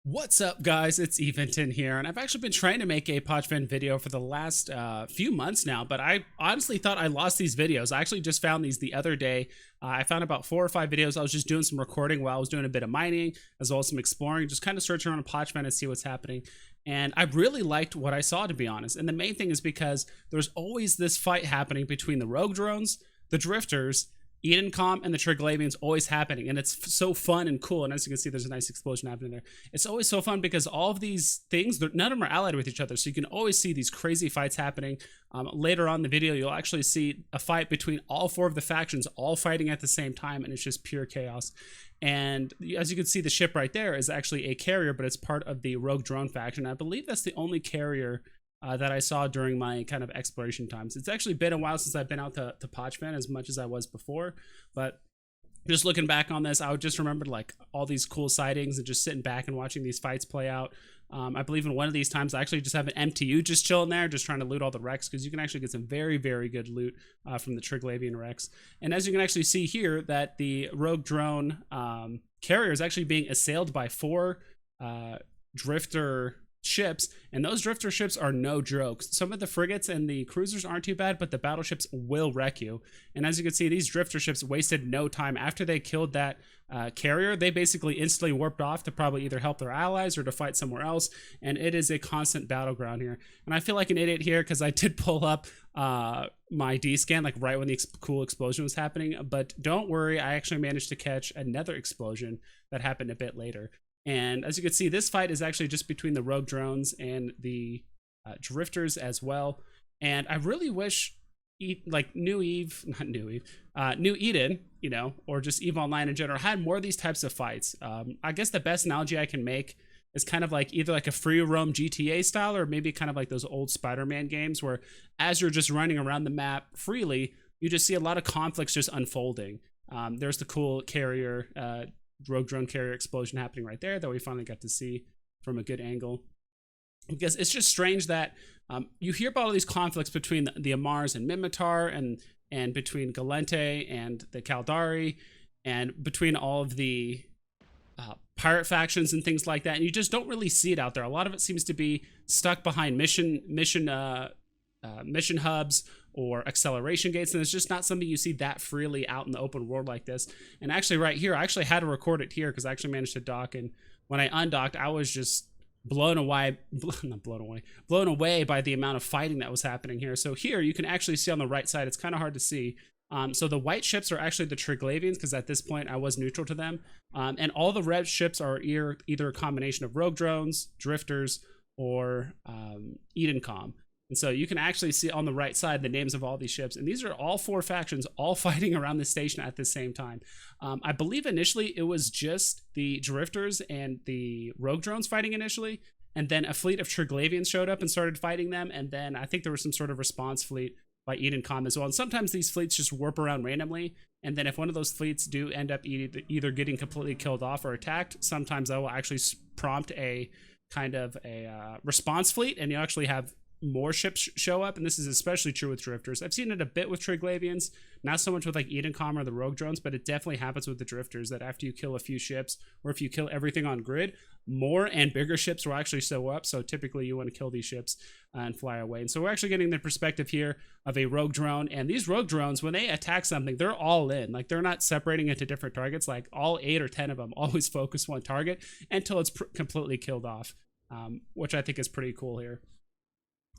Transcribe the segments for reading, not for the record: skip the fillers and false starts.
What's up, guys? It's Eventon here, and I've actually been trying to make a Pochven video for the last few months now, but I honestly thought I lost these videos. I actually just found these the other day. I found about 4 or 5 videos. I was just doing some recording while I was doing a bit of mining, as well as some exploring, just kind of searching around Pochven and see what's happening. And I really liked what I saw, to be honest. And the main thing is because there's always this fight happening between the rogue drones, the drifters, EDENCOM, and the Triglavians always happening, and it's so fun and cool. And as you can see, there's a nice explosion happening there. It's always so fun because all of these things, none of them are allied with each other, so you can always see these crazy fights happening. Later on in the video, you'll actually see a fight between all 4 of the factions all fighting at the same time, and it's just pure chaos. And as you can see, the ship right there is actually a carrier, but it's part of the rogue drone faction. I believe that's the only carrier that I saw during my kind of exploration times. It's actually been a while since I've been out to Pochven as much as I was before, but just looking back on this, I would just remember like all these cool sightings and just sitting back and watching these fights play out. I believe in one of these times I actually just have an MTU just chilling there, just trying to loot all the wrecks, because you can actually get some very, very good loot from the Triglavian wrecks. And as you can actually see here, that the rogue drone carrier is actually being assailed by 4 drifter ships, and those drifter ships are no jokes. Some of the frigates and the cruisers aren't too bad, but the battleships will wreck you. And as you can see, these drifter ships wasted no time. After they killed that carrier, they basically instantly warped off to probably either help their allies or to fight somewhere else, and it is a constant battleground here. And I feel like an idiot here because I did pull up my D-scan like right when the cool explosion was happening, but don't worry, I actually managed to catch another explosion that happened a bit later. And as you can see, this fight is actually just between the rogue drones and the drifters as well. And I really wish New Eden, you know, or just EVE Online in general, had more of these types of fights. I guess the best analogy I can make is kind of like either like a free roam GTA style, or maybe kind of like those old Spider-Man games where as you're just running around the map freely, you just see a lot of conflicts just unfolding. There's the cool carrier rogue drone carrier explosion happening right there that we finally got to see from a good angle, because it's just strange that you hear about all these conflicts between the Amars and Mimitar, and between Galente and the Caldari, and between all of the pirate factions and things like that, and you just don't really see it out there. A lot of it seems to be stuck behind mission hubs or acceleration gates, and it's just not something you see that freely out in the open world like this. And actually right here, I actually had to record it here because I actually managed to dock, and when I undocked, I was just blown away by the amount of fighting that was happening here. So here you can actually see on the right side, it's kind of hard to see. So the white ships are actually the Triglavians, because at this point I was neutral to them. And all the red ships are either a combination of rogue drones, drifters, or EDENCOM. And so you can actually see on the right side the names of all these ships. And these are all 4 factions all fighting around the station at the same time. I believe initially it was just the drifters and the rogue drones fighting initially. And then a fleet of Triglavians showed up and started fighting them. And then I think there was some sort of response fleet by EDENCOM as well. And sometimes these fleets just warp around randomly. And then if one of those fleets do end up either getting completely killed off or attacked, sometimes that will actually prompt a kind of a response fleet, and you actually have more ships show up. And this is especially true with drifters. I've seen it a bit with Triglavians, not so much with like EDENCOM or the rogue drones, but it definitely happens with the drifters, that after you kill a few ships, or if you kill everything on grid, more and bigger ships will actually show up. So typically you want to kill these ships and fly away. And so we're actually getting the perspective here of a rogue drone, and these rogue drones, when they attack something, they're all in. Like, they're not separating into different targets. Like, all 8 or 10 of them always focus one target until it's completely killed off, which I think is pretty cool here.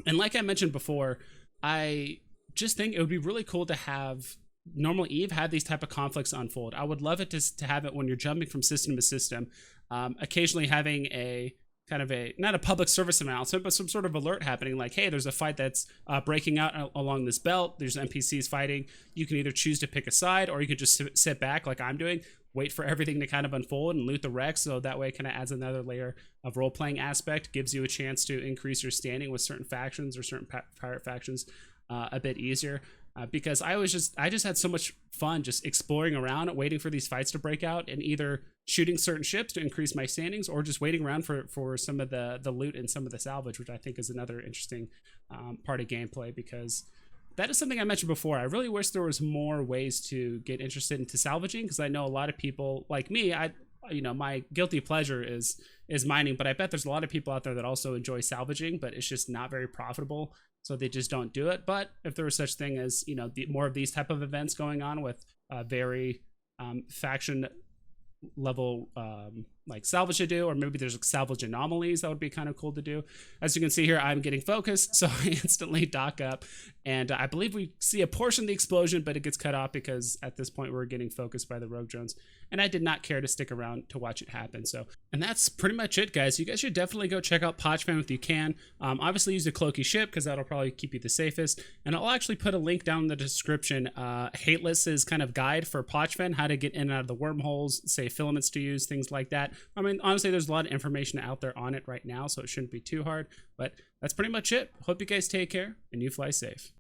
And like I mentioned before, I just think it would be really cool to have normal EVE have these type of conflicts unfold. I would love it to have it when you're jumping from system to system, occasionally having a kind of not a public service announcement, but some sort of alert happening, like, hey, there's a fight that's breaking out along this belt. There's NPCs fighting. You can either choose to pick a side, or you could just sit back like I'm doing, wait for everything to kind of unfold and loot the wrecks. So that way it kind of adds another layer of role-playing aspect, gives you a chance to increase your standing with certain factions or certain pirate factions a bit easier. Because I just had so much fun just exploring around, waiting for these fights to break out, and either shooting certain ships to increase my standings, or just waiting around for some of the loot and some of the salvage, which I think is another interesting part of gameplay, because that is something I mentioned before. I really wish there was more ways to get interested into salvaging, because I know a lot of people like me, you know, my guilty pleasure is mining, but I bet there's a lot of people out there that also enjoy salvaging, but it's just not very profitable, so they just don't do it. But if there was such thing as, you know, more of these type of events going on with very faction level like salvage to do, or maybe there's like salvage anomalies, that would be kind of cool to do. As you can see here, I'm getting focused, so I instantly dock up, and I believe we see a portion of the explosion, but it gets cut off because at this point we're getting focused by the rogue drones, and I did not care to stick around to watch it happen. So, and that's pretty much it, guys. You guys should definitely go check out Pochven if you can. Obviously use the cloaky ship because that'll probably keep you the safest, and I'll actually put a link down in the description, Hateless's kind of guide for Pochven, how to get in and out of the wormholes, say filaments to use, things like that. I mean, honestly, there's a lot of information out there on it right now, so it shouldn't be too hard. But that's pretty much it. Hope you guys take care and you fly safe.